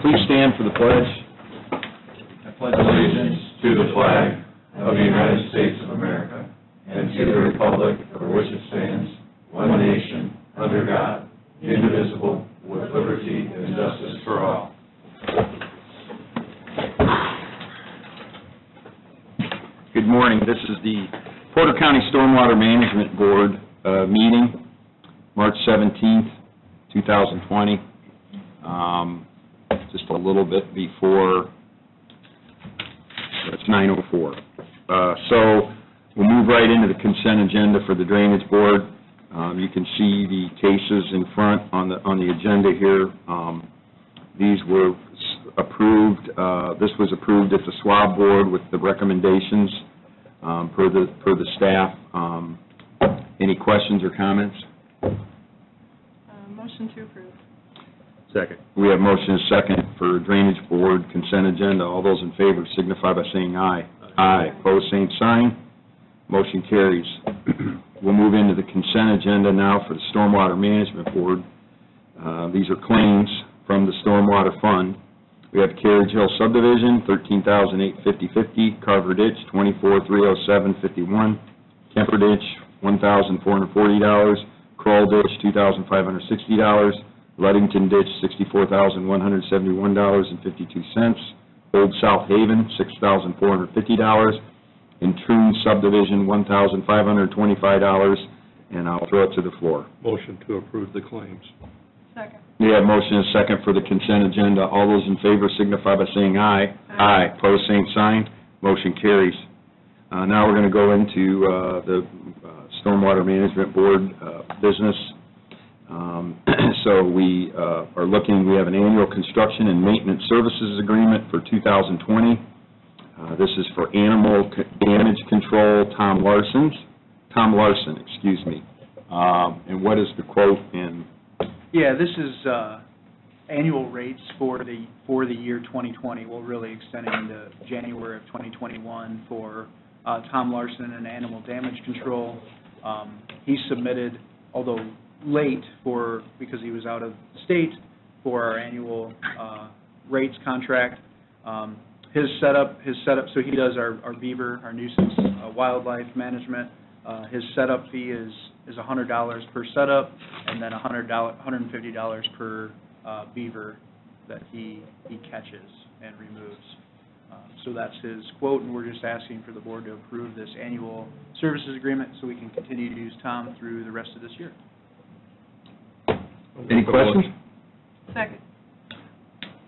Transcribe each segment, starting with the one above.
Please stand for the pledge. I pledge allegiance to the flag of the United States of America and to the republic for which it stands, one nation, under God, indivisible, with liberty and justice for all. Good morning. This is the Porter County Stormwater Management Board meeting, March 17th, 2020. Just a little bit before, it's 9:04. So we'll move right into the consent agenda for the Drainage Board. You can see the cases in front on the agenda here. These were approved. This was approved at the SWAB Board with the recommendations per the staff. Any questions or comments? Motion to approve. Second. We have motion and second for Drainage Board consent agenda. All those in favor signify by saying aye. Aye. Opposed, same sign. Motion carries. We'll move into the consent agenda now for the Stormwater Management Board. These are claims from the Stormwater Fund. We have Carriage Hill Subdivision, $13,850.50, Carver Ditch, $24,307.51, Kemper Ditch, $1,440, Kroll Ditch, $2,560, Ludington Ditch, $64,171.52, Old South Haven, $6,450, and Troon Subdivision, $1,525, and I'll throw it to the floor. Motion to approve the claims. Second. We have motion and second for the consent agenda. All those in favor signify by saying aye. Aye. Opposed, same sign. Motion carries. Now we're going to go into the Stormwater Management Board business. So we are looking, we have an annual construction and maintenance services agreement for 2020. This is for animal damage control, Tom Larson, excuse me. And what is the quote in? Yeah, this is annual rates for the year 2020. We'll really extend it into January of 2021 for Tom Larson and animal damage control. He submitted, although late because he was out of state, for our annual rates contract. His setup, so he does our beaver, our nuisance wildlife management. His setup fee is $100 per setup, and then $150 per beaver that he catches and removes. So that's his quote, and we're just asking for the board to approve this annual services agreement so we can continue to use Tom through the rest of this year. Any questions? Second.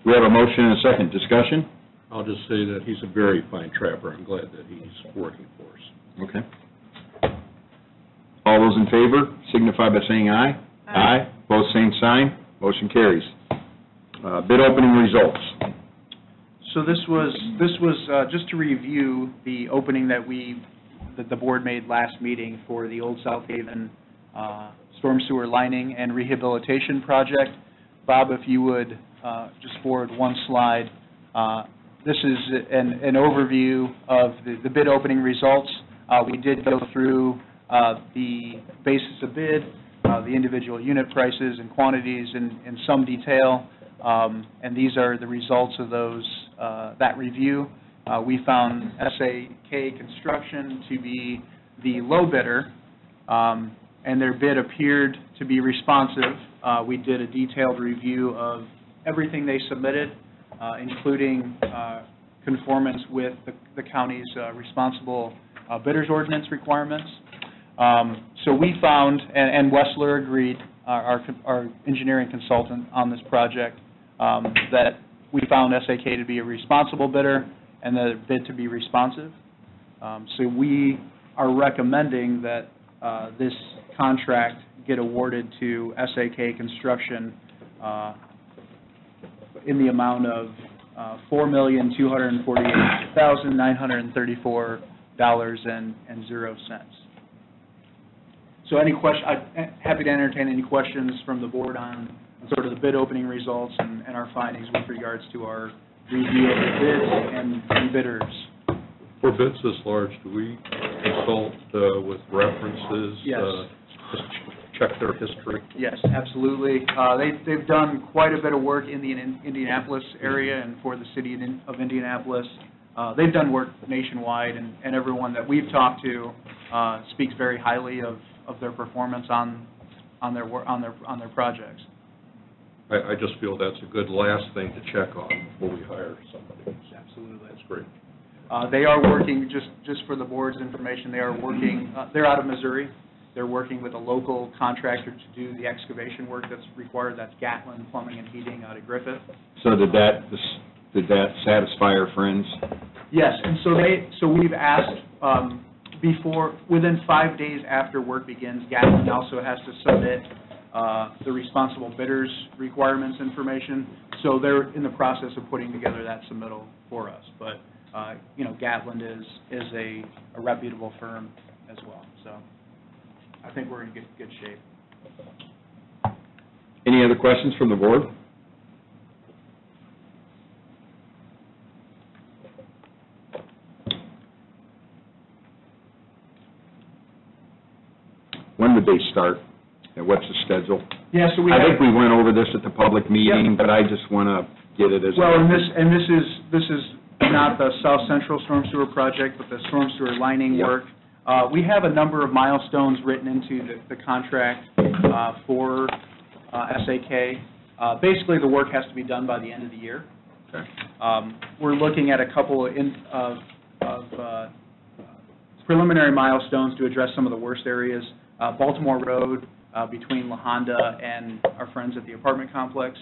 We have a motion and a second. Discussion? I'll just say that he's a very fine trapper. I'm glad that he's working for us. Okay. All those in favor signify by saying aye. Aye. Both same sign. Motion carries. Bid opening results. So this was just to review the opening that the board made last meeting for the Old South Haven storm sewer lining and rehabilitation project. Bob, if you would just forward one slide. This is an overview of the bid opening results. We did go through the basis of bid, the individual unit prices and quantities in some detail, and these are the results of that review. We found SAK Construction to be the low bidder, and their bid appeared to be responsive. We did a detailed review of everything they submitted, including conformance with the county's responsible bidders ordinance requirements. So we found, and Wessler agreed, our engineering consultant on this project, that we found SAK to be a responsible bidder and the bid to be responsive. So we are recommending that this contract get awarded to SAK Construction in the amount of $4,248,934.00. So I'm happy to entertain any questions from the board on sort of the bid opening results and our findings with regards to our review of the bids and bidders. For bids this large, do we consult with references? Yes. check their history? Yes, absolutely. They've done quite a bit of work in the Indianapolis area and for the city of Indianapolis. They've done work nationwide, and everyone that we've talked to speaks very highly of their performance on their projects. I just feel that's a good last thing to check on before we hire somebody. Absolutely. That's great. They are working, just for the board's information, they are working, they're out of Missouri. They're working with a local contractor to do the excavation work that's required. That's Gatlin Plumbing and Heating out of Griffith. So did that satisfy our friends? Yes, and so we've asked, within 5 days after work begins, Gatlin also has to submit the responsible bidders requirements information. So they're in the process of putting together that submittal for us. But, Gatlin is a reputable firm as well. So I think we're in good shape. Any other questions from the board? When would they start? And what's the schedule? Yeah, so I think we went over this at the public meeting, but I just want to get it as... Well, and this is not the South Central Storm Sewer Project, but the storm sewer lining Yep. work. We have a number of milestones written into the contract for SAK. Basically, the work has to be done by the end of the year. Okay. We're looking at a couple of preliminary milestones to address some of the worst areas. Baltimore Road between La Honda and our friends at the apartment complex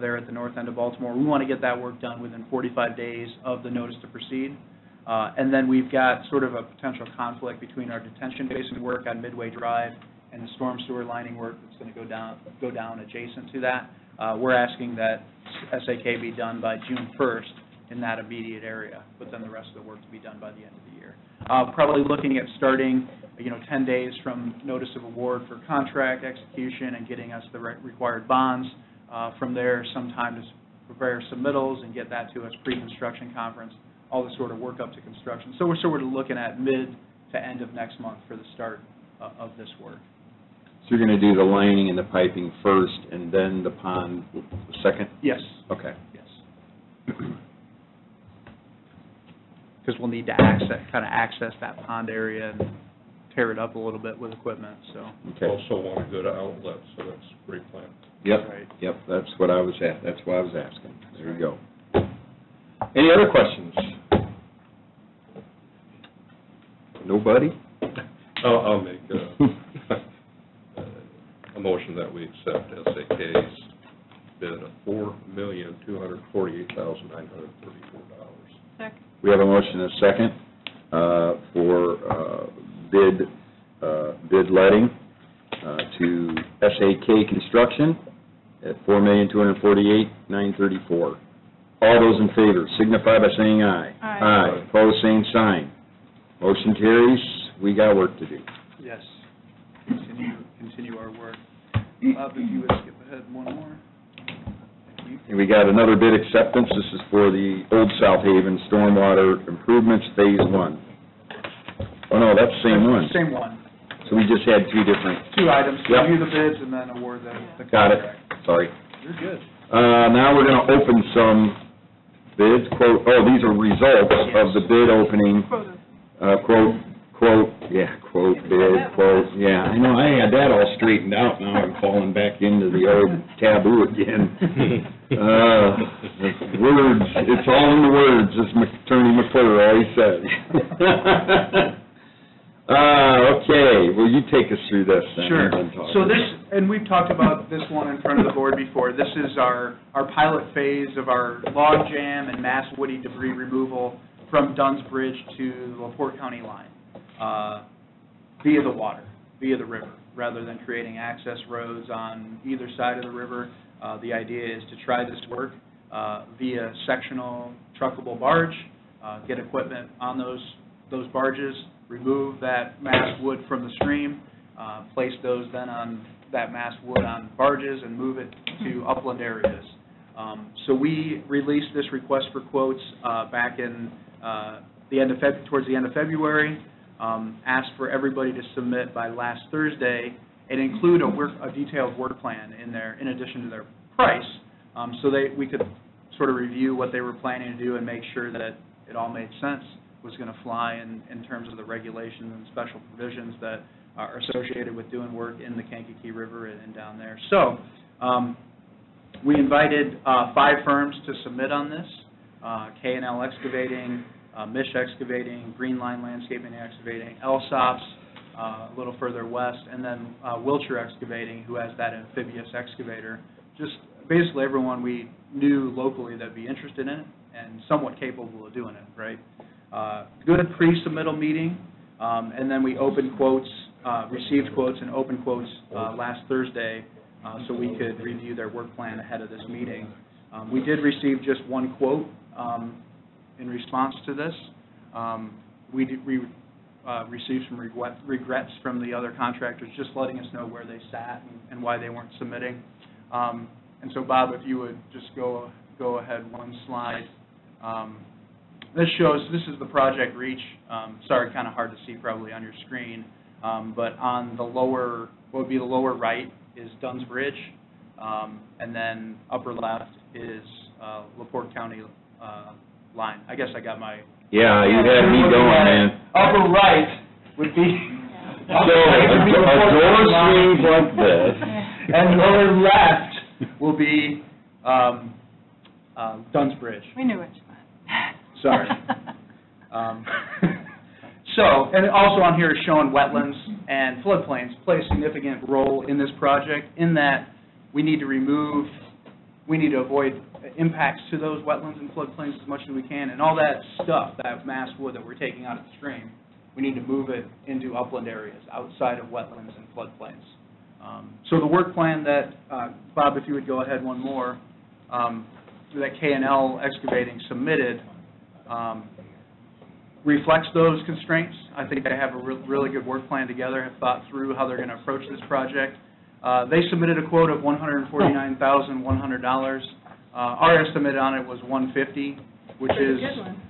there at the north end of Baltimore. We want to get that work done within 45 days of the notice to proceed. And then we've got sort of a potential conflict between our detention basin work on Midway Drive and the storm sewer lining work that's going to go down adjacent to that. We're asking that SAK be done by June 1st in that immediate area, but then the rest of the work to be done by the end of the year. Probably looking at starting, 10 days from notice of award for contract execution and getting us the required bonds. From there, sometime to prepare submittals and get that to us pre-construction conference, all the sort of work up to construction. So we're sort of looking at mid to end of next month for the start of this work. So you're going to do the lining and the piping first, and then the pond second? Yes. Okay. Yes. Because we'll need to access that pond area and tear it up a little bit with equipment, so. Okay. Also want a good outlet, so that's a great plan. Yep, Right. yep, that's why I was asking. There you go. Any other questions? Nobody? I'll make a motion that we accept SAK's bid of $4,248,934. Second. We have a motion and a second for bid letting to SAK Construction at $4,248,934. All those in favor signify by saying aye. Aye. Aye. Pose same sign. Motion carries. We got work to do. Yes. Continue our work. Bob, if you would skip ahead one more. Thank you. And we got another bid acceptance. This is for the Old South Haven Stormwater Improvements Phase 1. Oh, no, that's the same one. Same one. So we just had two different, 2 items, Yep. review the bids and then award the got it, contract. sorry. You're good. Now we're going to open some bids, these are results of the bid opening, yeah, I know, I had that all straightened out, now I'm falling back into the old taboo again. Words, it's all in the words, as Attorney McClure always says. Okay, well, you take us through this then. Sure. and then talk. So this, and we've talked about this one in front of the board before, this is our pilot phase of our log jam and mass woody debris removal from Dunn's Bridge to the LaPorte County line via the water, via the river, rather than creating access roads on either side of the river. The idea is to try this work via sectional truckable barge, get equipment on those barges, remove that mass wood from the stream, place those then on that mass wood on barges and move it to upland areas. So we released this request for quotes back in towards the end of February, asked for everybody to submit by last Thursday and include a detailed work plan in there in addition to their price, so we could sort of review what they were planning to do and make sure that it all made sense, was going to fly in terms of the regulations and special provisions that are associated with doing work in the Kankakee River and down there. So we invited 5 firms to submit on this, K&L Excavating, Mish Excavating, Green Line Landscaping and Excavating, Elsops, a little further west, and then Wilshire Excavating, who has that amphibious excavator. Just basically everyone we knew locally that would be interested in it and somewhat capable of doing it, right? Good pre-submittal meeting, and then we opened quotes, received quotes and opened quotes last Thursday so we could review their work plan ahead of this meeting. We did receive just 1 quote in response to this. We received some regrets from the other contractors, just letting us know where they sat and why they weren't submitting. And so, Bob, if you would just go ahead 1 slide. This is the project reach. Sorry, kind of hard to see probably on your screen, but on the lower, what would be the lower right is Dunn's Bridge, and then upper left is LaPorte County line. I guess I got my... Yeah, you had me going, man. Upper right would be... So, a door swings like this. And lower left will be Dunn's Bridge. We knew what you meant. Sorry. So, and also on here is showing wetlands and floodplains play a significant role in this project, in that we need to avoid impacts to those wetlands and floodplains as much as we can, and all that stuff, that mass wood that we're taking out of the stream, we need to move it into upland areas outside of wetlands and floodplains. So the work plan that, Bob, if you would go ahead 1 more, that K&L Excavating submitted reflects those constraints. I think they have a really good work plan together, have thought through how they're going to approach this project. They submitted a quote of $149,100. Our estimate on it was $150,000,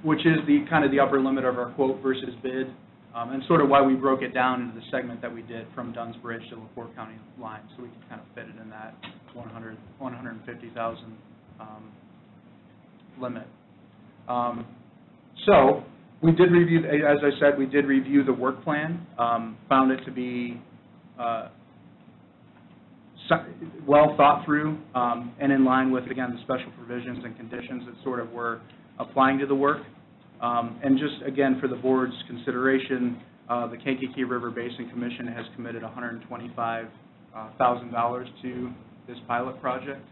which is the kind of the upper limit of our quote versus bid, and sort of why we broke it down into the segment that we did from Dunn's Bridge to LaPorte County line, so we could kind of fit it in that $150,000 limit. So we did review, as I said, we did review the work plan, found it to be well thought through and in line with, again, the special provisions and conditions that sort of were applying to the work. And just, again, for the board's consideration, the Kankakee River Basin Commission has committed $125,000 to this pilot project.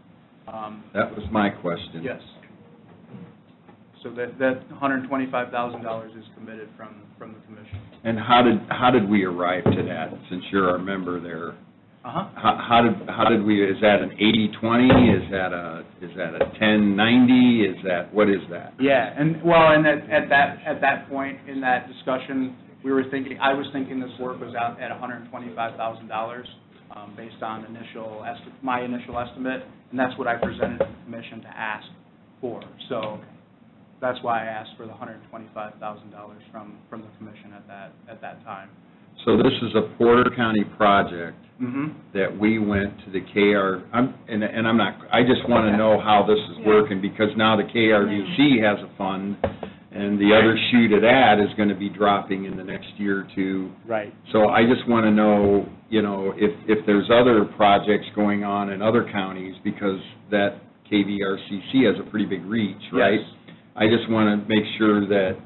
That was my question. Yes. So that $125,000 is committed from the commission. And how did we arrive to that, since you're our member there? How did we, is that an 80-20, is that a 10-90, what is that? Yeah, and well, and at that point in that discussion, I was thinking this work was out at $125,000 based on my initial estimate, and that's what I presented to the commission to ask for. So that's why I asked for the $125,000 from the commission at that time. So this is a Porter County project Mm-hmm. that we went to the KR, I just want to know how this is working, because now the KRDC has a fund, and the other shoot of that is going to be dropping in the next year or 2. Right. So I just want to know, if there's other projects going on in other counties, because that KVRCC has a pretty big reach, right? Yes. I just want to make sure that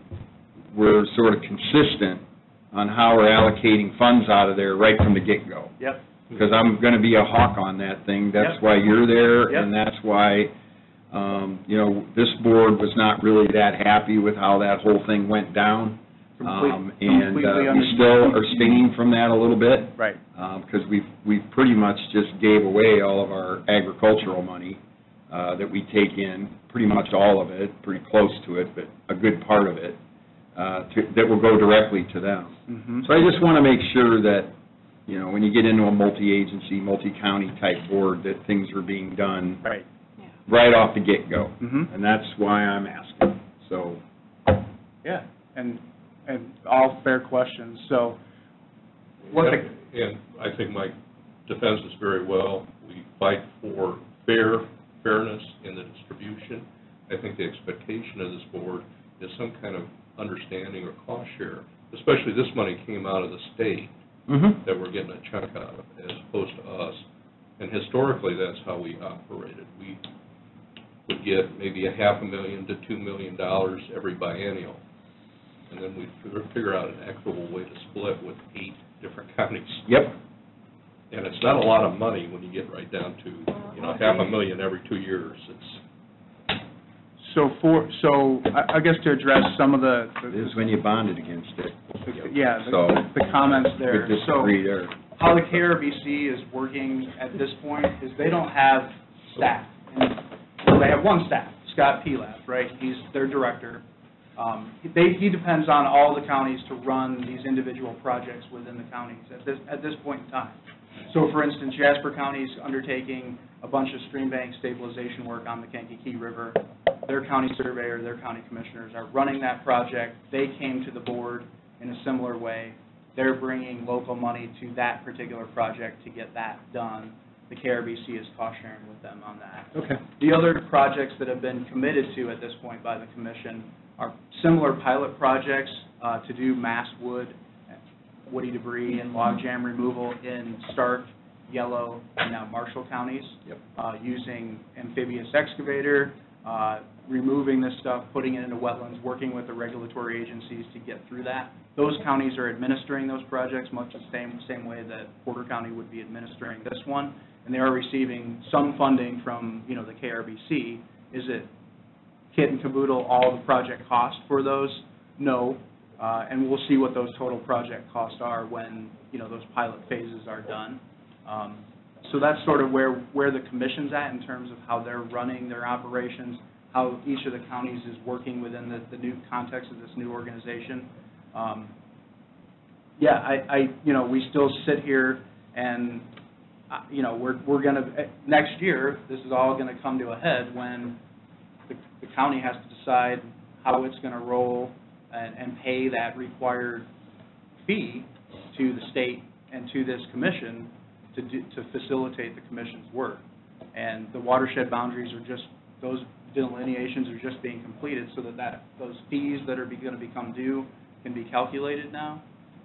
we're sort of consistent on how we're allocating funds out of there right from the get-go. Yep. Because I'm going to be a hawk on that thing. That's Yep. why you're there, Yep. and that's why, this board was not really that happy with how that whole thing went down. And we still are stinging from that a little bit. Right. Because we've pretty much just gave away all of our agricultural money that we take in, pretty much all of it, pretty close to it, but a good part of it. That will go directly to them. Mm-hmm. So I just want to make sure that, when you get into a multi-agency, multi-county type board, that things are being done right off the get-go. Mm-hmm. And that's why I'm asking. So. Yeah, and all fair questions. So, And I think Mike defends us very well. We fight for fairness in the distribution. I think the expectation of this board is some kind of understanding or cost share, especially this money came out of the state that we're getting a chunk out of, as opposed to us. And historically, that's how we operated. We would get maybe $500,000 to $2 million every biennial, and then we'd figure out an equitable way to split with 8 different counties. Yep. And it's not a lot of money when you get right down to, $500,000 every 2 years. I guess to address some of the This is when you bonded against it. the comments there. We disagree there. How the KRBC is working at this point is they don't have staff. They have one staff, Scott Pelaf, right? He's their director. He depends on all the counties to run these individual projects within the counties at this point in time. So, for instance, Jasper County's undertaking a bunch of stream bank stabilization work on the Kankakee River. Their county surveyor, their county commissioners are running that project. They came to the board in a similar way. They're bringing local money to that particular project to get that done. The KRBC is cost sharing with them on that. Okay. The other projects that have been committed to at this point by the commission are similar pilot projects to do mass woody debris and log jam removal in Stark, Yellow, and now Marshall counties. Yep. Using amphibious excavator, removing this stuff, putting it into wetlands, working with the regulatory agencies to get through that. Those counties are administering those projects much the same way that Porter County would be administering this one, and they are receiving some funding from, the KRBC. Is it kit and caboodle all the project cost for those? No, and we'll see what those total project costs are when, those pilot phases are done. So that's sort of where the commission's at in terms of how they're running their operations, how each of the counties is working within the new context of this new organization. We still sit here and, we're going to, next year, this is all going to come to a head when the county has to decide how it's going to roll and pay that required fee to the state and to this commission to facilitate the commission's work. And the watershed boundaries are just, those delineations are just being completed so that those fees that are going to become due can be calculated now.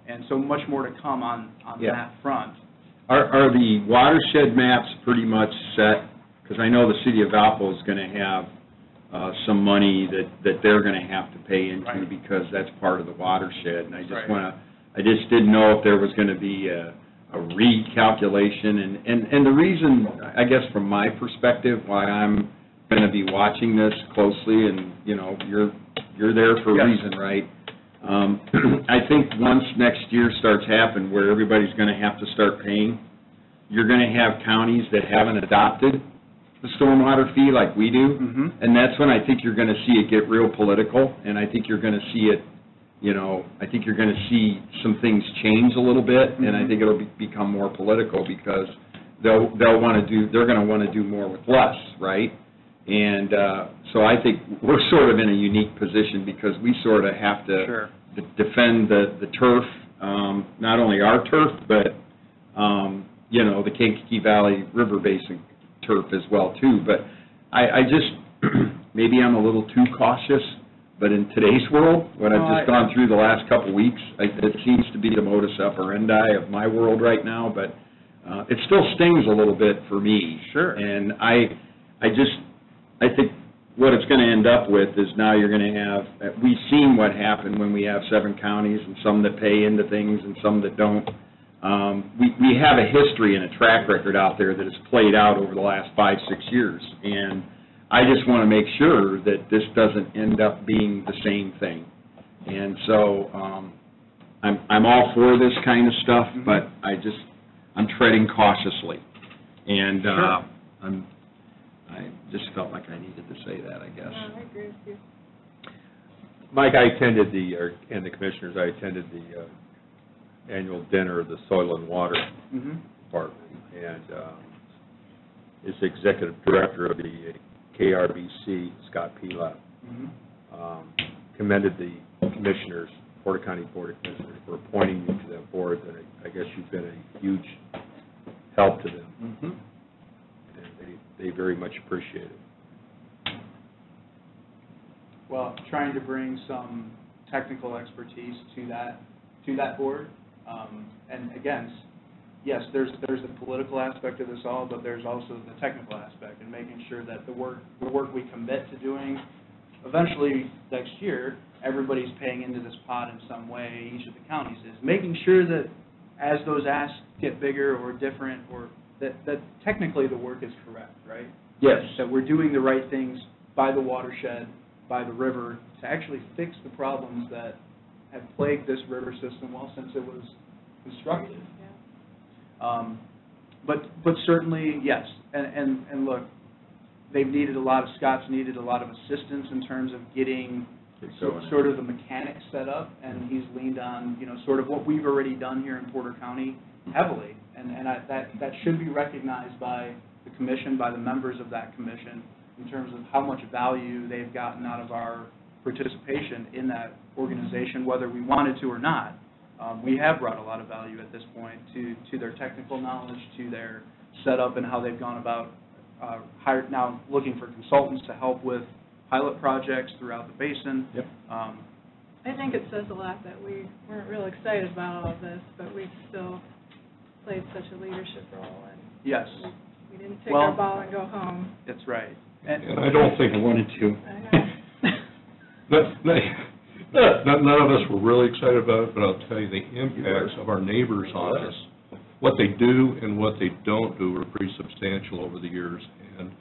And so much more to come on that front. Are the watershed maps pretty much set? Because I know the city of Valpo is going to have some money that they're going to have to pay into, right, because that's part of the watershed. And I just right, I just didn't know if there was going to be a recalculation. And the reason, I guess from my perspective, why I'm going to be watching this closely, and you're there for a yes, reason, right? I think once next year starts happening where everybody's going to have to start paying, you're going to have counties that haven't adopted the stormwater fee like we do, and that's when I think you're going to see it get real political, and I think you're going to see it, I think you're going to see some things change a little bit, and I think it'll become more political because they're going to want to do more with less, right? And so I think we're sort of in a unique position because we sort of have to sure, defend the turf, not only our turf, but, the Kankakee Valley River Basin turf as well, too. But I just, maybe I'm a little too cautious, but in today's world, what I've just gone through the last couple of weeks, it seems to be the modus operandi of my world right now, but it still stings a little bit for me. Sure. And I think what it's going to end up with is now you're going to have, we've seen what happened when we have 7 counties and some that pay into things and some that don't. We have a history and a track record out there that has played out over the last 5-6 years, and I just want to make sure that this doesn't end up being the same thing. And so I'm all for this kind of stuff, but I'm treading cautiously. And sure, I just felt like I needed to say that, I guess. I agree with you. Mike, I attended and the commissioners, I attended the annual dinner of the Soil and Water Department, and is executive director of the KRBC, Scott Pelaf, commended the commissioners, Porter County Board of Commissioners, for appointing you to that board, and I guess you've been a huge help to them. Mhm. And they very much appreciate it. Well, trying to bring some technical expertise to that board. And again, yes, there's the political aspect of this all, but there's also the technical aspect, and making sure that the work we commit to doing, eventually next year, everybody's paying into this pot in some way, each of the counties is, making sure that as those asks get bigger or different, or that technically the work is correct, right? Yes. That we're doing the right things by the watershed, by the river, to actually fix the problems that have plagued this river system well since it was constructed. But certainly, yes, and look, Scott's needed a lot of assistance in terms of getting sort of the mechanics set up, and he's leaned on, sort of what we've already done here in Porter County heavily, and that should be recognized by the commission, by the members of that commission, in terms of how much value they've gotten out of our participation in that organization, whether we wanted to or not. We have brought a lot of value at this point to their technical knowledge, to their setup, and how they've gone about now looking for consultants to help with pilot projects throughout the basin. Yep. I think it says a lot that we weren't real excited about all of this, but we still played such a leadership role, and Yes, we didn't take our ball and go home. that's right. And I don't think I wanted to. None of us were really excited about it, but I'll tell you, the impacts of our neighbors on us, what they do and what they don't do are pretty substantial over the years. And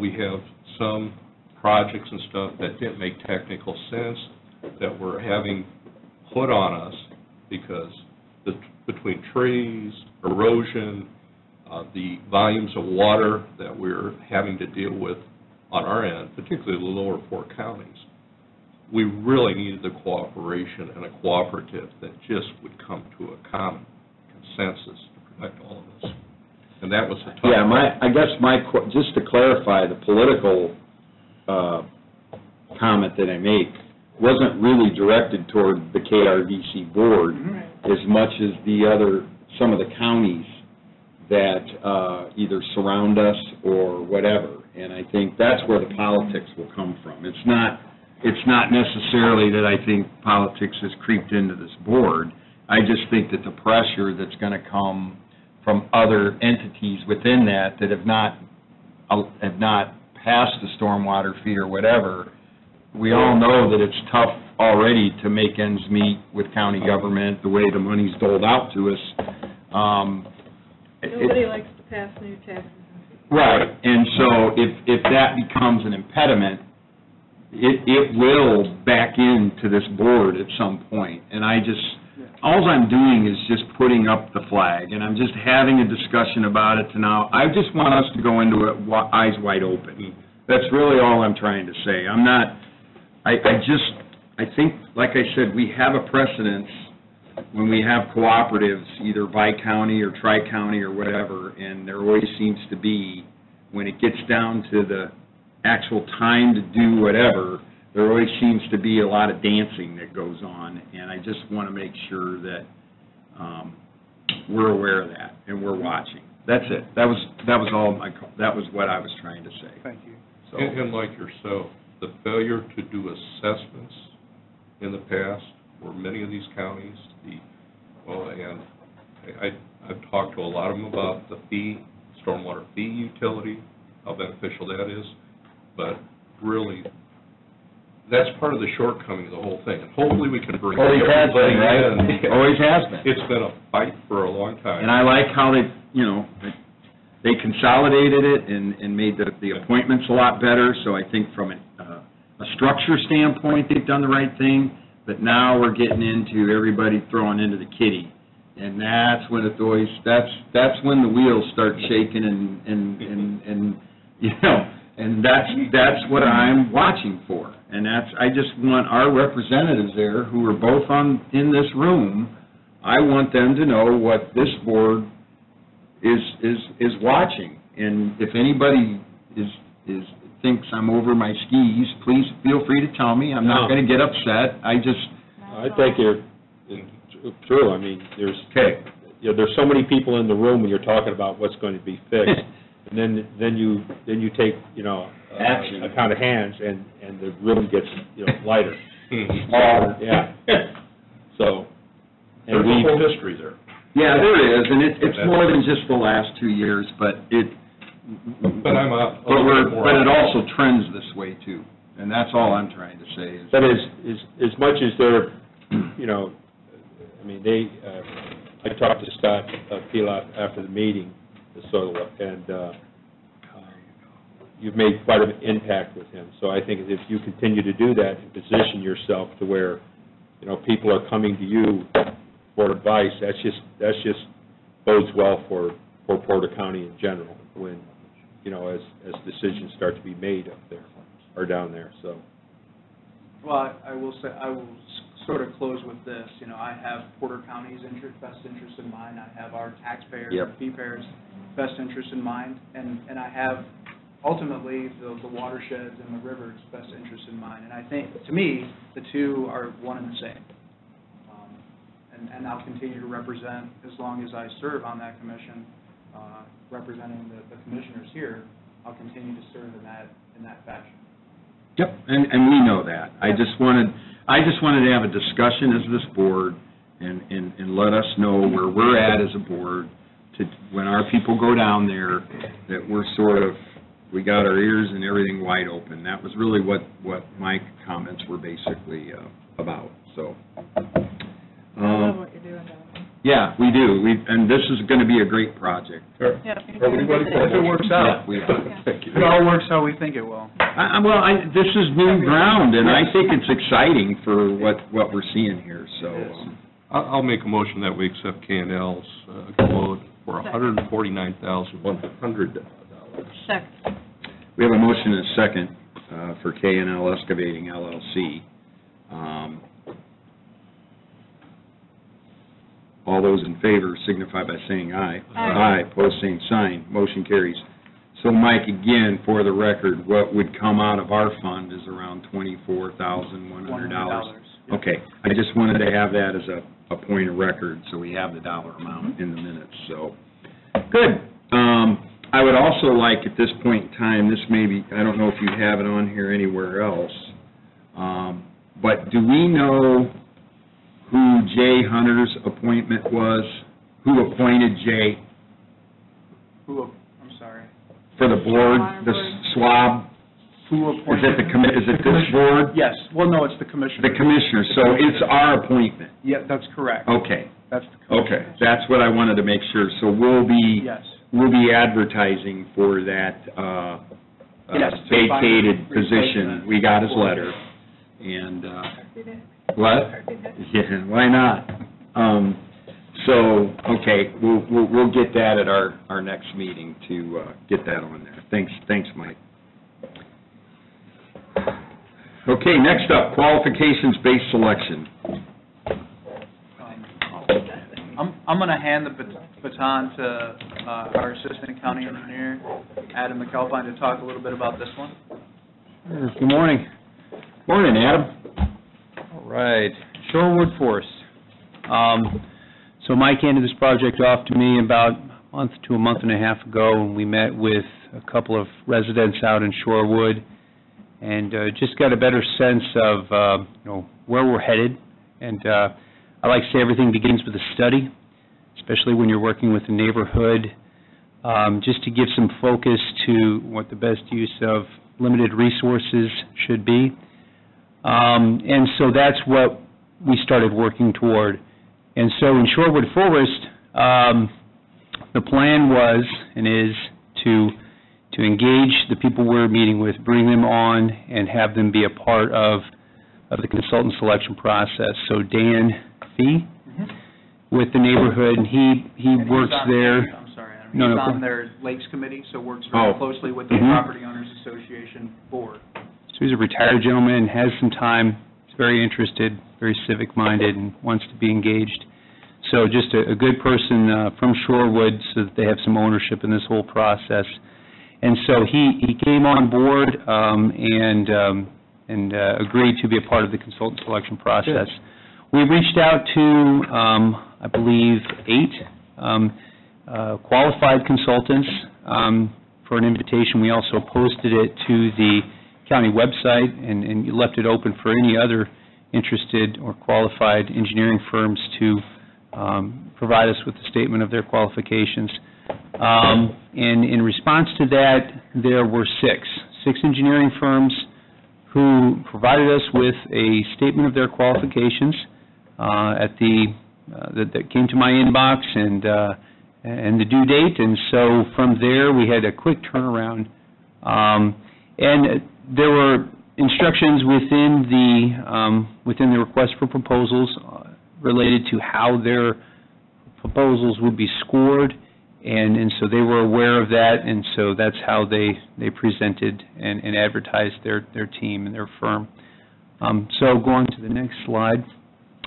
we have some projects and stuff that didn't make technical sense that we're having put on us because between trees, erosion, the volumes of water that we're having to deal with on our end, particularly the lower four counties, we really needed the cooperation and a cooperative that just would come to a common consensus to protect all of us. And that was the tough part. I guess just to clarify, the political comment that I make wasn't really directed toward the KRDC board as much as some of the counties that either surround us or whatever. And I think that's where the politics will come from. It's not necessarily that I think politics has creeped into this board. I just think that the pressure that's going to come from other entities within that have not passed the stormwater fee or whatever, we all know that it's tough already to make ends meet with county government, the way the money's doled out to us. Nobody likes to pass new taxes and fees. Right, and so if that becomes an impediment, it will back into this board at some point. And all I'm doing is just putting up the flag, and I'm just having a discussion about it now. I just want us to go into it eyes wide open. That's really all I'm trying to say. I think, like I said, we have a precedence when we have cooperatives, either bi-county or tri-county or whatever, and there always seems to be, when it gets down to the actual time to do whatever, there always seems to be a lot of dancing that goes on, and I just want to make sure that we're aware of that and we're watching. That's it. That was what I was trying to say. Thank you. So, And like yourself, the failure to do assessments in the past for many of these counties, I've talked to a lot of them about the stormwater fee utility, how beneficial that is, but really, that's part of the shortcoming of the whole thing. And hopefully we can bring always has everybody been, right? in. Always has been. It's been a fight for a long time. And I like how they consolidated it and made the appointments a lot better, so I think from a structure standpoint, they've done the right thing, but now we're getting into everybody throwing into the kitty, and that's when that's when the wheels start shaking and that's what I'm watching for. And I just want our representatives there, who are both in this room, I want them to know what this board is watching. And if anybody thinks I'm over my skis, please feel free to tell me. I'm not going to get upset. I think it's true. I mean, there's so many people in the room when you're talking about what's going to be fixed, and then you take, Action. a count of hands, and the room gets, lighter. Smaller. Yeah. So, There's and a whole history there. Yeah, there is, and it's more than just the last 2 years, but But I'm a little bit more. but it also trends this way too, and that's all I'm trying to say is. but as much as they're, I talked to Scott Pilot after the meeting, and you've made quite an impact with him. So I think if you continue to do that and position yourself to where, people are coming to you for advice, that's just bodes well for Porter County in general when, as decisions start to be made up there or down there, so. Well, I will sort of close with this. I have Porter County's best interest in mind. I have our taxpayers and fee payers' best interest in mind, and I have ultimately the watersheds and the rivers' best interest in mind. And I think, to me, the two are one and the same. And I'll continue to represent as long as I serve on that commission, representing the commissioners here. I'll continue to serve in that fashion. Yep, and we know that. I just wanted to have a discussion as this board and let us know where we're at as a board to, when our people go down there, that we're we got our ears and everything wide open. That was really what my comments were basically about, so. I love what you're doing down there. Yeah, we do. And this is going to be a great project. Sure. Yeah, Everybody If it works out. Thank you. It all works how we think it will. This is new ground, and I think it's exciting for what we're seeing here, so. I'll make a motion that we accept K&L's quote for $149,100. Second. We have a motion and a second for K&L Excavating LLC. All those in favor signify by saying aye. Aye. Pose same sign. Motion carries. So, Mike, again, for the record, what would come out of our fund is around $24,100. Yep. Okay. I just wanted to have that as a point of record, so we have the dollar amount in the minutes. So, good. I would also like, at this point in time, this may be, I don't know if you have it on here anywhere else, but do we know who Jay Hunter's appointment was? Who appointed Jay I'm sorry. for the board, the SWAB? Who appointed? Is it this board? Yes. Well, no, it's the commissioner. The commissioner, so it's our appointment. Yeah, that's correct. Okay, That's the commissioner. okay, that's what I wanted to make sure. So we'll be Yes. advertising for that Yes, to find vacated a position. replacement. We got his letter, and, Turkey Day. what? Turkey Day. Yeah, why not? So, okay, we'll get that at our next meeting to get that on there. Thanks, Mike. Okay, next up, qualifications-based selection. I'm going to hand the baton to our Assistant County Engineer, Adam McAlpine, to talk a little bit about this one. Good morning. Morning, Adam. All right, Shorewood Forest. So Mike handed this project off to me about a month to a month and a half ago, and we met with a couple of residents out in Shorewood and just got a better sense of where we're headed. And I like to say everything begins with a study, especially when you're working with the neighborhood, just to give some focus to what the best use of limited resources should be. And so that's what we started working toward. And so in Shorewood Forest, the plan was and is to engage the people we're meeting with, bring them on, and have them be a part of the consultant selection process. So Dan Fee with the neighborhood, and he works there. I'm sorry, Adam. He's on their Lakes Committee, so works very closely with the Property Owners Association Board. So he's a retired gentleman, has some time, he's very interested, very civic-minded, and wants to be engaged. So just a good person from Shorewood so that they have some ownership in this whole process. And so he came on board and agreed to be a part of the consultant selection process. We reached out to, I believe, 8 qualified consultants for an invitation. We also posted it to the county website and you left it open for any other interested or qualified engineering firms to provide us with a statement of their qualifications. And in response to that, there were six engineering firms who provided us with a statement of their qualifications that came to my inbox and the due date. And so from there, we had a quick turnaround. And there were instructions within the request for proposals related to how their proposals would be scored, and so they were aware of that, and so that's how they presented and advertised their team and their firm. So go on to the next slide.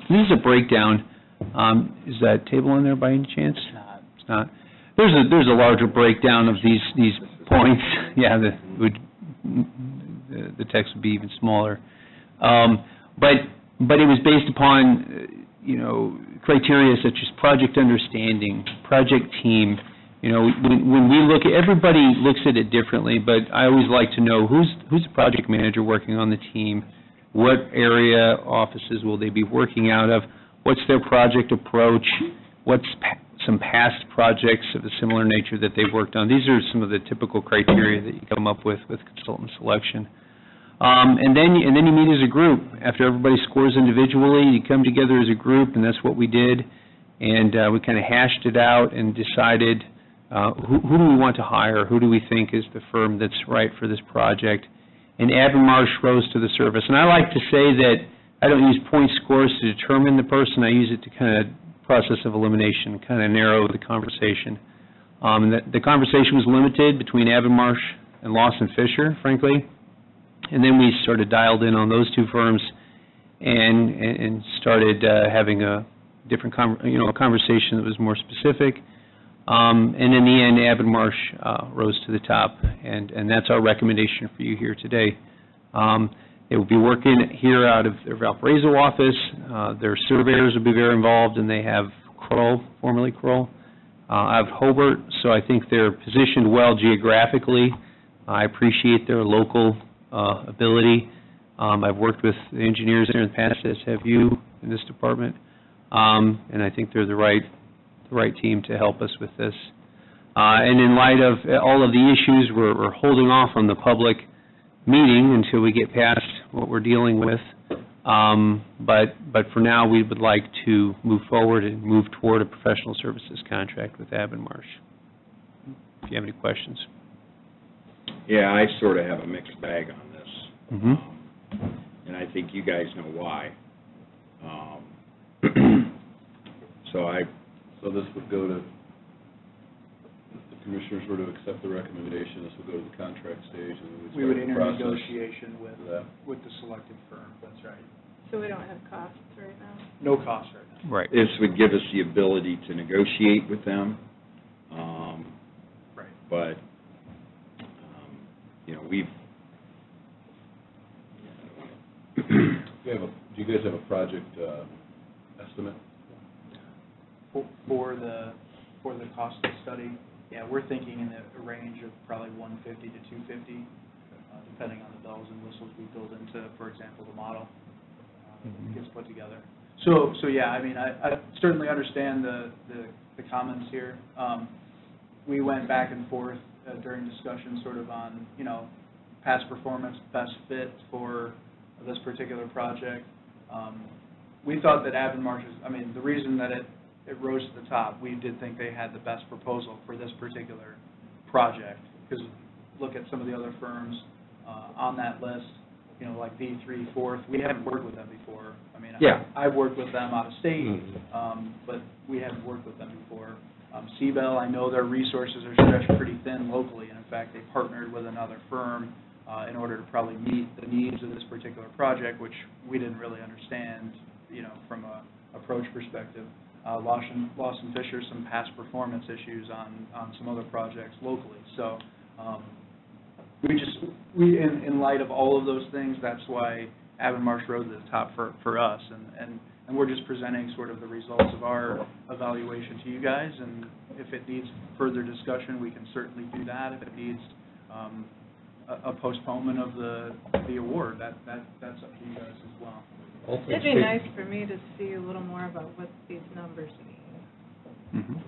This is a breakdown. Is that table on there by any chance? It's not. There's a larger breakdown of these points. Yeah, the text would be even smaller. But it was based upon criteria such as project understanding, project team. When we look at, everybody looks at it differently, but I always like to know who's the project manager working on the team, what area offices will they be working out of, what's their project approach, what's some past projects of a similar nature that they've worked on. These are some of the typical criteria that you come up with consultant selection. And then you meet as a group. After everybody scores individually, you come together as a group, and that's what we did. And we kind of hashed it out and decided who do we want to hire, who do we think is the firm that's right for this project. And Avonmarsh rose to the surface. And I like to say that I don't use point scores to determine the person. I use it to kind of process of elimination, kind of narrow the conversation. The conversation was limited between Avonmarsh and Lawson Fisher, frankly. And then we sort of dialed in on those two firms and started having a different a conversation that was more specific. And in the end, Avonmarsh rose to the top, and that's our recommendation for you here today. They will be working here out of their Valparaiso office. Their surveyors will be very involved, and they have Kroll, formerly Kroll, out of Hobart, so I think they're positioned well geographically. I appreciate their local ability. I've worked with engineers there in the past, as have you in this department, and I think they're the right team to help us with this. And in light of all of the issues, we're holding off on the public meeting until we get past what we're dealing with. But for now, we would like to move forward and move toward a professional services contract with Avonmarsh. If you have any questions. Yeah, I sort of have a mixed bag on this. Mm-hmm. And I think you guys know why. So this would go to, if the commissioners were to accept the recommendation, this would go to the contract stage, and then We would start the enter process. negotiation with the selected firm, that's right. So we don't have costs right now? No cost right now. Right. This would give us the ability to negotiate with them. Right. But, we've... Do you guys have a project estimate? For the cost of the study, yeah, we're thinking in a range of probably $150 to $250, depending on the bells and whistles we build into, for example, the model that gets put together. So yeah, I mean, I certainly understand the comments here. We went back and forth during discussion sort of on, past performance, best fit for this particular project. We thought that Avonmarsh the reason that it rose to the top, we did think they had the best proposal for this particular project, because look at some of the other firms on that list, like V3, Fourth, we haven't worked with them before. I've worked with them out of state, but we haven't worked with them before. Seabell, I know their resources are stretched pretty thin locally, and in fact, they partnered with another firm in order to probably meet the needs of this particular project, which we didn't really understand, from a approach perspective. Lawson Fisher, some past performance issues on some other projects locally. So in light of all of those things, that's why Avonmarsh rose to the top for us. And And we're just presenting sort of the results of our evaluation to you guys, and if it needs further discussion, we can certainly do that. If it needs a postponement of the award, that's up to you guys as well. It'd be nice for me to see a little more about what these numbers mean. Mhm. You know,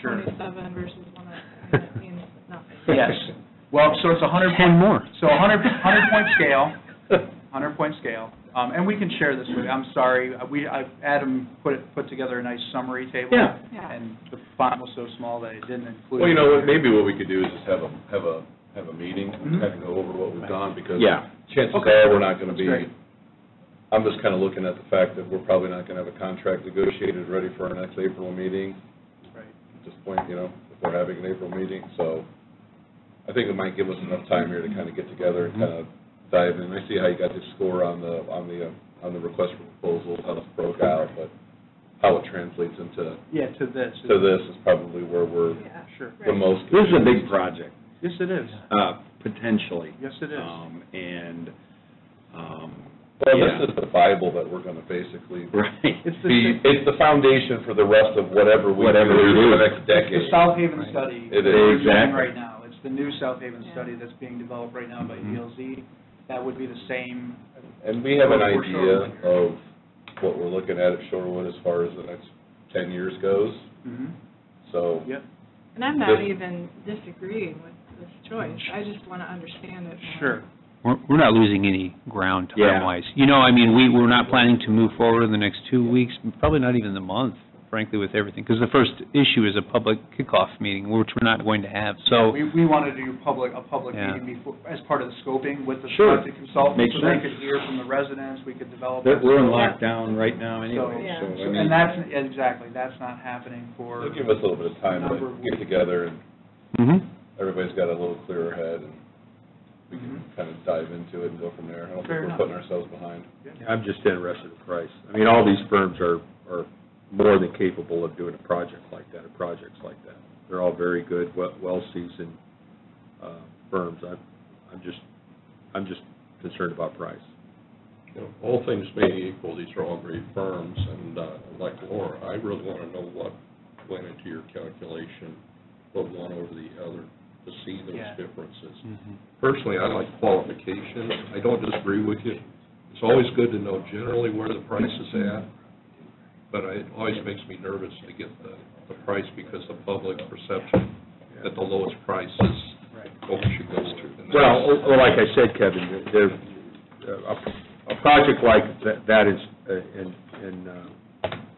Sure. 227 versus 109, that means nothing. Yes. Well, so it's a 100-point more. So 100-point scale, 100-point scale. And we can share this with you. I'm sorry, Adam put together a nice summary table. Yeah. Yeah. And the font was so small that it didn't include. Well, you know what, it. maybe what we could do is just have a meeting, Mhm. kind of go over what we've done, because Yeah. chances Okay. are, we're not gonna That's be, great. I'm just kind of looking at the fact that we're probably not gonna have a contract negotiated ready for our next April meeting, Right. at this point, you know, if we're having an April meeting, so I think it might give us enough time here to kind of get together and kind of dive in. I see how you got the score on the request for proposals, how it's broke out, but how it translates into, Yeah, to this. to this is probably where we're Yeah. Sure. the most. This is a big project, Yes, it is. potentially. Yes, it is. Well, yeah. this is the Bible that we're gonna basically Right. It's the, it's the foundation for the rest of whatever we do Whatever we for do. the next it's decade. the South Haven Right. study. It that is. we're doing Exactly. right now. It's the new South Haven Yeah. study that's being developed right now by Mhm. ELZ. That would be the same. And we have an For idea Shorewood. of what we're looking at Shorewood as far as the next 10 years goes, Mm-hmm. so. Yep. And I'm not This- even disagreeing with this choice, I just want to understand it more. Sure. We're not losing any ground Yeah. time-wise. You know, I mean, we're not planning to move forward in the next 2 weeks, probably not even the month, frankly, with everything, because the first issue is a public kickoff meeting, which we're not going to have, so, We want to do a public Yeah. meeting before, as part of the scoping with the Sure. project consultant. Makes So they sense. could hear from the residents, we could develop. But that we're in scope. lockdown right now anyway, Yeah. so, I So- mean. And that's, exactly, that's not happening for. It'll give us a little bit of time Number to of get weeks. together and Mhm. everybody's got a little clearer head and we can Mhm. kind of dive into it and go from there. I don't Fair think we're enough. putting ourselves behind. I'm just interested in price. I mean, all these firms are more than capable of doing a project like that, or projects like that. They're all very good, well-seasoned firms. I'm just concerned about price. You know, all things being equal, these are all great firms, and like Laura, I really want to know what went into your calculation, put one over the other, to see those Yeah. differences. Mhm. Personally, I like qualifications. I don't disagree with you. It's always good to know generally where the price is at, but it always makes me nervous to get the price because the public perception that the lowest price is Right. what we should go with. And Well, that's- well, like I said, Kevin, a project like that is,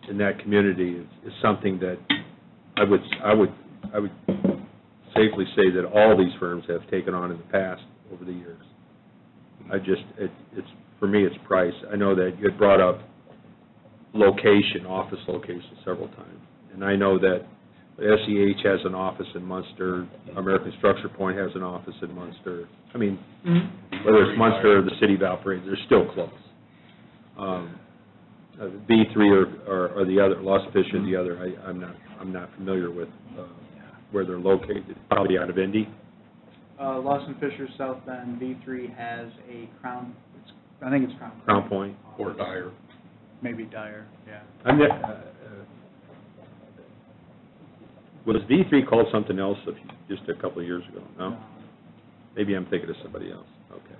in that community is something that I would safely say that all these firms have taken on in the past over the years. It's, for me, it's price. I know that you had brought up location, office location several times, and I know that SEH has an office in Munster, American Structure Point has an office in Munster. I mean, whether it's Munster or the city of Valparaiso, they're still close. B3 or the other, Los Fisher, the other, I'm not familiar with where they're located, probably out of Indy. Lawson Fisher, South Bend, V3 has a Crown, I think it's Crown. Crown Point. Or Dyer. Maybe Dyer, yeah. Was V3 called something else just a couple of years ago? No? Maybe I'm thinking of somebody else. Okay.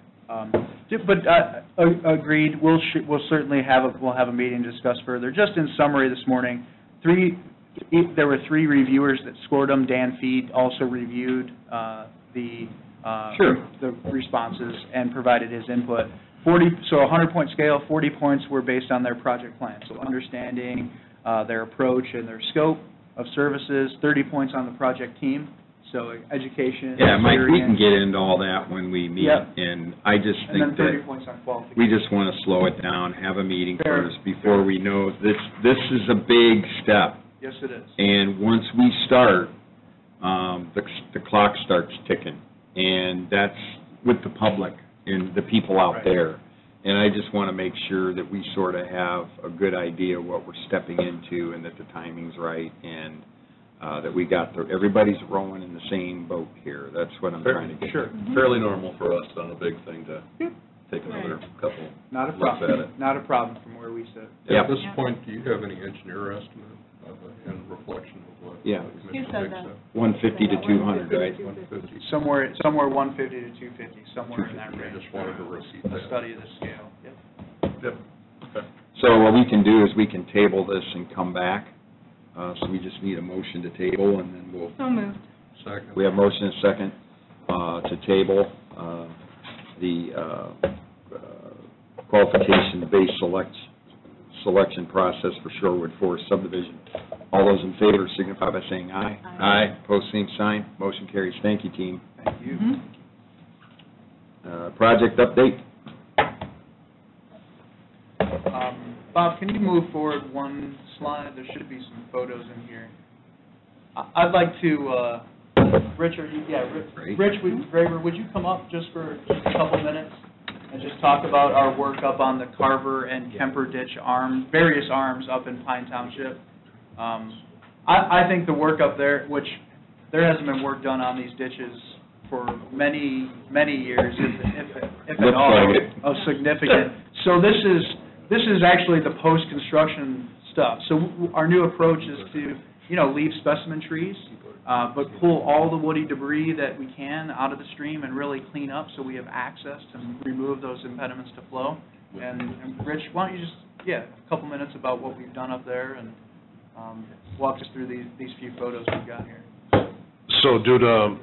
But agreed, we'll certainly have a meeting to discuss further. Just in summary this morning, there were 3 reviewers that scored them. Dan Feed also reviewed the responses and provided his input. So a 100-point scale, 40 points were based on their project plan, so understanding their approach and their scope of services, 30 points on the project team, so education, Yeah, Mike, we can experience, get into all that when we meet, Yep. and I just and then think 30 that points on qualification. we just want to slow it down, have a meeting Fair. first before we know, this is a big step. Yes, it is. And once we start, the clock starts ticking, and that's with the public and the people out Right. there. And I just want to make sure that we sort of have a good idea of what we're stepping into and that the timing's right, and that we got, everybody's rowing in the same boat here. That's what I'm trying to get. Sure, fairly normal for us on a big thing to take another couple Not a looks at problem, it. not a problem from where we sit. Yep. At this point, do you have any engineer estimate of and reflection of what? Yeah. He said that. 150 to 200, right? 150. Somewhere 150 to 250, somewhere in that 250, I range. just wanted to repeat A that. study of the scale, yep. Yep. Okay. So what we can do is we can table this and come back. So we just need a motion to table, and then we'll, So moved. Second. we have motion and second to table the qualification-based selection process for Shorewood Forest subdivision. All those in favor signify by saying aye. Aye. Pose same sign. Motion carries. Thank you, team. Thank you. Project update? Bob, can you move forward one slide? There should be some photos in here. I'd like to, Rich, Great. Rich, Graver, would you come up just for just a couple minutes and just talk about our work up on the Carver and Kemper Ditch various arms up in Pine Township? I think the work up there, which there hasn't been work done on these ditches for many, many years, if at Looks all, like it. of significant. So this is actually the post-construction stuff. So our new approach is to, leave specimen trees, but pull all the woody debris that we can out of the stream and really clean up so we have access to remove those impediments to flow. And Rich, why don't you just, a couple minutes about what we've done up there and walk us through these few photos we've got here. So due to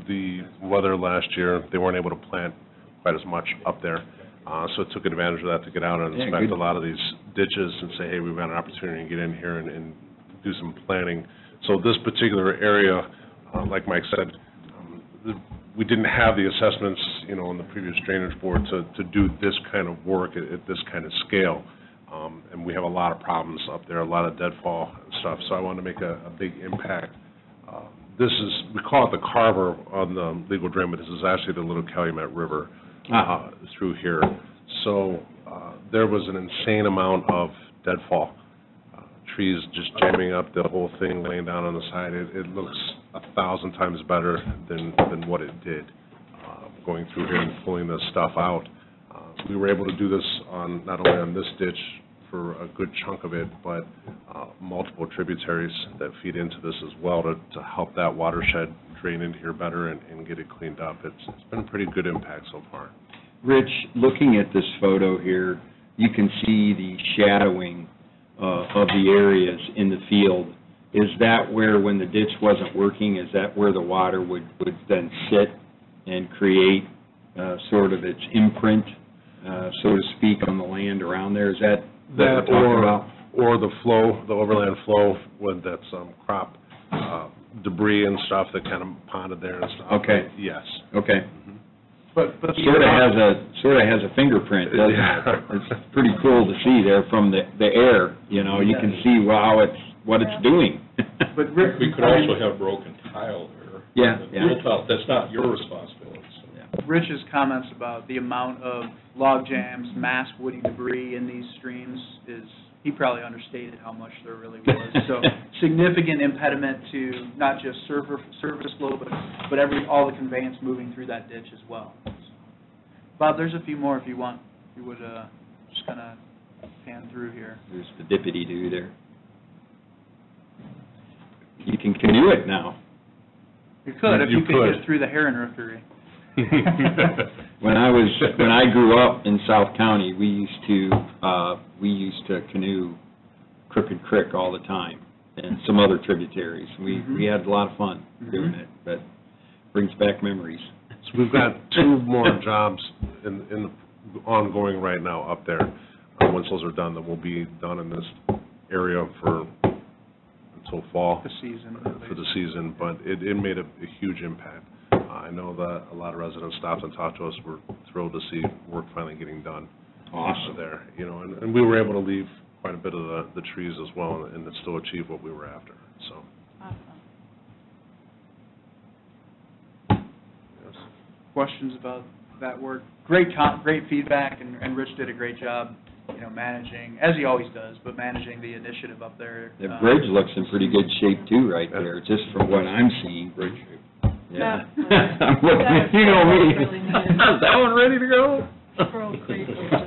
the weather last year, they weren't able to plant quite as much up there. So it took advantage of that to get out and Yeah, inspect good. a lot of these ditches and say, hey, we've got an opportunity to get in here and do some planting. So this particular area, like Mike said, we didn't have the assessments, on the previous drainage board to do this kind of work at this kind of scale. And we have a lot of problems up there, a lot of deadfall and stuff, so I wanted to make a big impact. We call it the Carver on the legal drain, but this is actually the Little Calumet River through here. So there was an insane amount of deadfall. Trees just jamming up the whole thing, laying down on the side. It looks 1,000 times better than what it did going through here and pulling this stuff out. We were able to do this not only on this ditch for a good chunk of it, but multiple tributaries that feed into this as well to help that watershed drain into here better and get it cleaned up. It's been a pretty good impact so far. Rich, looking at this photo here, you can see the shadowing of the areas in the field. Is that where, when the ditch wasn't working, is that where the water would then sit and create sort of its imprint, so to speak, on the land around there? Is that we're talking about? Or the flow, the overland flow, with that crop debris and stuff that kind of ponded there and stuff. Okay. Yes. Okay. But Sort of has a fingerprint, doesn't it? It's pretty cool to see there from the air, you can see, wow, what it's doing. But Rick, We could also have broken tile there. Yeah, The yeah. real tile, that's not your responsibility, so. Rich's comments about the amount of log jams, mass woody debris in these streams he probably understated how much there really was. So significant impediment to not just surface flow, but all the conveyance moving through that ditch as well. Bob, there's a few more if you want. You would just kind of pan through here. There's the dippity-doo there. You can canoe it now. You could, if you You could could. get through the heron rookery. When I grew up in South County, we used to canoe Crooked Creek all the time, and some other tributaries. We had a lot of fun doing it, but brings back memories. So we've got 2 more jobs in ongoing right now up there. Once those are done, then we'll be done in this area until fall. The season. For the season, but it made a huge impact. I know that a lot of residents stopped and talked to us, were thrilled to see work finally getting done. Awesome. There, and we were able to leave quite a bit of the trees as well, and still achieve what we were after, so. Awesome. Yes. Questions about that work? Great feedback, and Rich did a great job, managing, as he always does, but managing the initiative up there. The bridge looks in pretty good shape too, right there, just from what I'm seeing. Yeah. That was- I'm looking, that was you know me. really neat. Is that one ready to go? Squirrel Creek was just...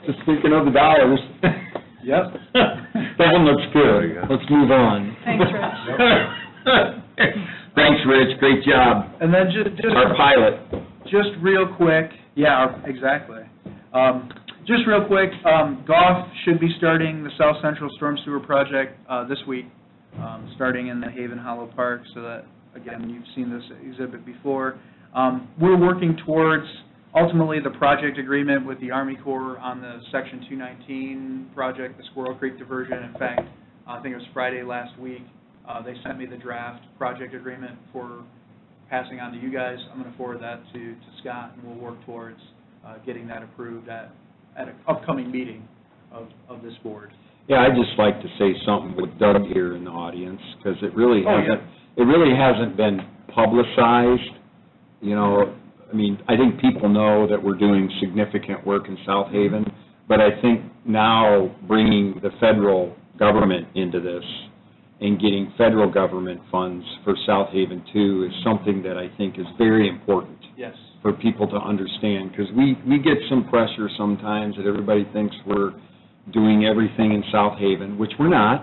Just thinking of the dollars. Yep. That one looks good. Let's move on. Thanks, Rich. Thanks, Rich, great job. And then just Our pilot. Just real quick, exactly. Just real quick, Goff should be starting the South Central Storm Sewer Project this week, starting in the Haven Hollow Park, so that, again, you've seen this exhibit before. We're working towards, ultimately, the project agreement with the Army Corps on the Section 219 project, the Squirrel Creek diversion. In fact, I think it was Friday last week, they sent me the draft project agreement for passing on to you guys. I'm going to forward that to Scott, and we'll work towards getting that approved at an upcoming meeting of this board. Yeah, I'd just like to say something with Doug here in the audience, because it really Oh, hasn't been publicized. You know, I mean, I think people know that we're doing significant work in South Haven, but I think now bringing the federal government into this and getting federal government funds for South Haven too is something that I think is very important. Yes. For people to understand, because we get some pressure sometimes that everybody thinks we're doing everything in South Haven, which we're not,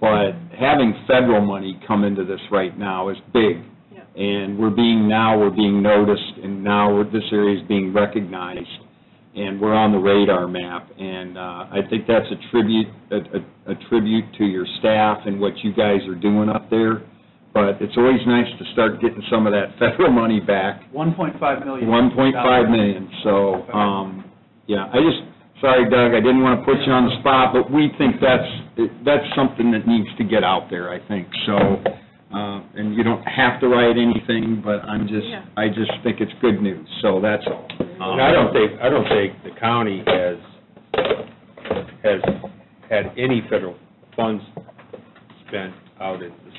but having federal money come into this right now is big. Yep. And we're being noticed, and now this area is being recognized, and we're on the radar map, and I think that's a tribute to your staff and what you guys are doing up there. But it's always nice to start getting some of that federal money back. $1.5 million. $1.5 million, so, sorry, Doug, I didn't want to put you on the spot, but we think that's something that needs to get out there, I think, so, and you don't have to write anything, but I just think it's good news, so that's all. And I don't think the county has had any federal funds spent out in the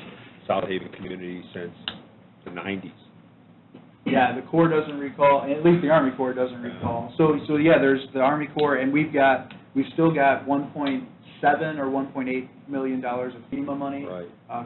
South Haven community since the 90s. Yeah, the Corps doesn't recall, at least the Army Corps doesn't recall. So there's the Army Corps, and we've still got $1.7 or $1.8 million of FEMA money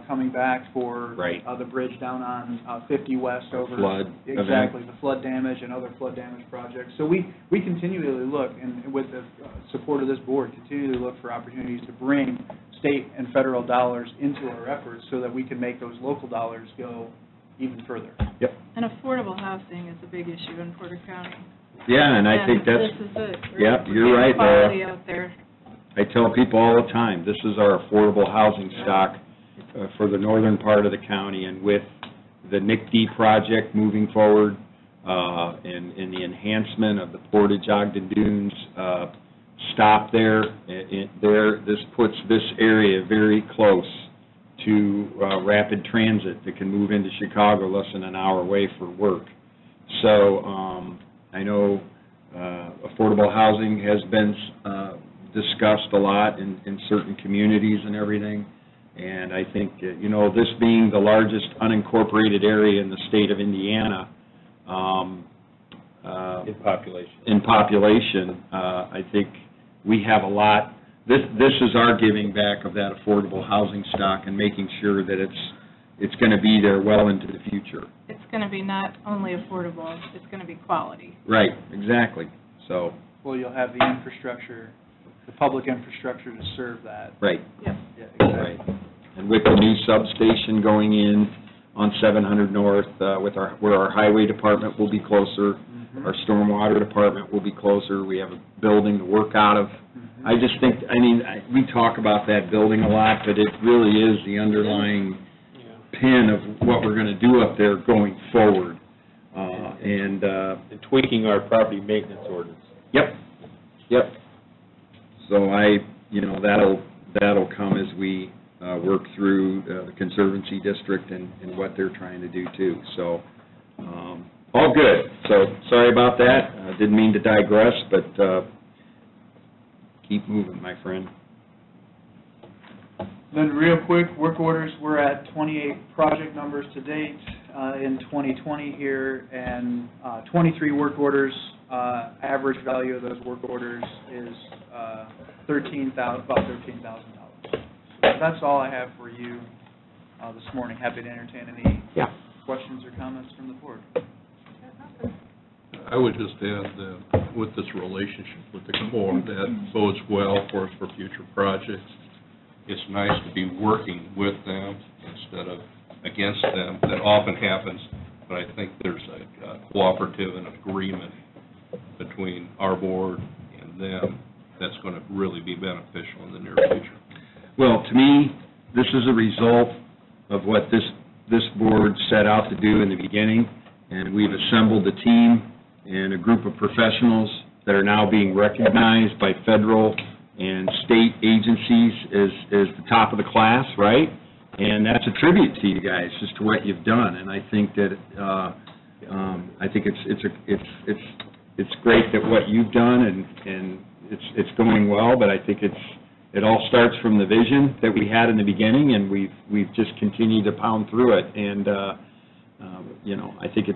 coming back for the bridge down on 50 West over flood. Exactly, the flood damage and other flood damage projects. So we continually look, and with the support of this board, continually look for opportunities to bring state and federal dollars into our efforts so that we can make those local dollars go even further. Yep. And affordable housing is a big issue in Porter County. Yeah, and I think that's... This is it. Yep, you're right, Laura. Quality out there. I tell people all the time, this is our affordable housing stock for the northern part of the county, and with the NICD project moving forward and the enhancement of the Portage Ogden Dunes stop there, this puts this area very close to rapid transit that can move into Chicago less than an hour away for work. So I know affordable housing has been discussed a lot in certain communities and everything, and I think, this being the largest unincorporated area in the state of Indiana, in population, I think we have a lot. This is our giving back of that affordable housing stock and making sure that it's going to be there well into the future. It's going to be not only affordable, it's going to be quality. Right, exactly. So. Well, you'll have the infrastructure, the public infrastructure to serve that. Right. Yep. Yeah, exactly. Right. And with the new substation going in on 700 North, where our highway department will be closer, our stormwater department will be closer, we have a building to work out of. I just think, we talk about that building a lot, but it really is the underlying pin of what we're going to do up there going forward. And tweaking our property maintenance ordinance. Yep. So that'll come as we work through the Conservancy District and what they're trying to do too. So, all good. So, sorry about that. Didn't mean to digress, but keep moving, my friend. Then real quick, work orders, we're at 28 project numbers to date in 2020 here, and 23 work orders. Average value of those work orders is about $13,000. So that's all I have for you this morning. Happy to entertain any questions or comments from the board. I would just add that with this relationship with the Corps, that bodes well for us for future projects. It's nice to be working with them instead of against them. That often happens, but I think there's a cooperative and agreement between our board and them that's going to really be beneficial in the near future. Well, to me, this is a result of what this board set out to do in the beginning, and we've assembled a team and a group of professionals that are now being recognized by federal and state agencies as the top of the class, right? And that's a tribute to you guys, as to what you've done. And I think that it's great that what you've done, and it's going well. But I think it all starts from the vision that we had in the beginning, and we've just continued to pound through it. And I think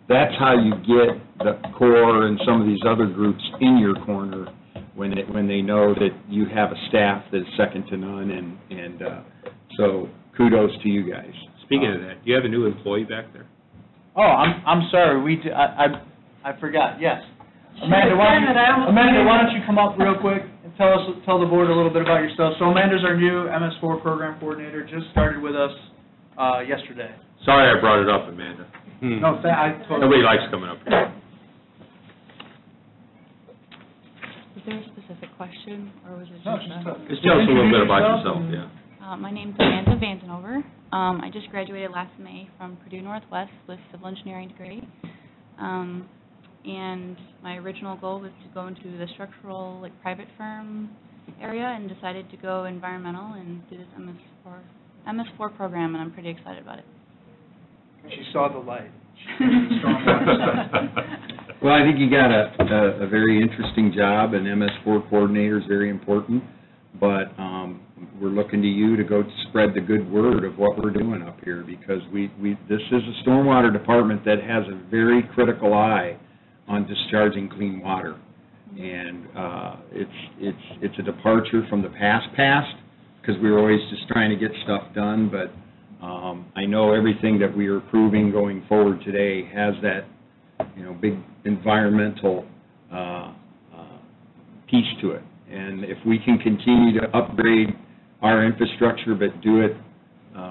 that's how you get the Corps and some of these other groups in your corner, when they know that you have a staff that is second to none, and so kudos to you guys. Speaking of that, do you have a new employee back there? Oh, I'm sorry, I forgot, yes. Amanda, why don't you come up real quick and tell the board a little bit about yourself. So Amanda's our new MS4 program coordinator, just started with us yesterday. Sorry I brought it up, Amanda. No, Nobody likes coming up here. Was there a specific question, or was it just No, Just tell us a little bit about yourself, yeah. My name's Amanda Vandenover. I just graduated last May from Purdue Northwest with civil engineering degree. And my original goal was to go into the structural, private firm area, and decided to go environmental and do this MS4 program, and I'm pretty excited about it. She saw the light. Well, I think you got a very interesting job, and MS4 coordinator is very important, but we're looking to you to go spread the good word of what we're doing up here, because this is a stormwater department that has a very critical eye on discharging clean water, and it's a departure from the past, because we were always just trying to get stuff done, but I know everything that we are approving going forward today has that, big environmental piece to it. And if we can continue to upgrade our infrastructure, but do it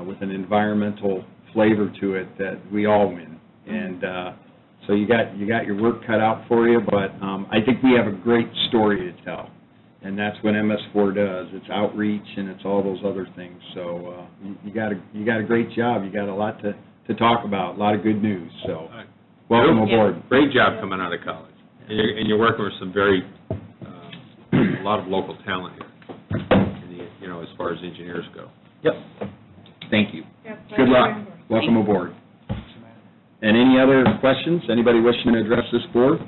with an environmental flavor to it, that we all win. And so you got your work cut out for you, but I think we have a great story to tell. And that's what MS4 does. It's outreach, and it's all those other things. So you got a great job. You got a lot to talk about, a lot of good news. So welcome aboard. Great job coming out of college. And you're working with some a lot of local talent here, as far as engineers go. Yep. Thank you. Yep, Good luck. Welcome aboard. And any other questions? Anybody wishing to address this board?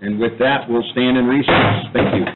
And with that, we'll stand in recess. Thank you.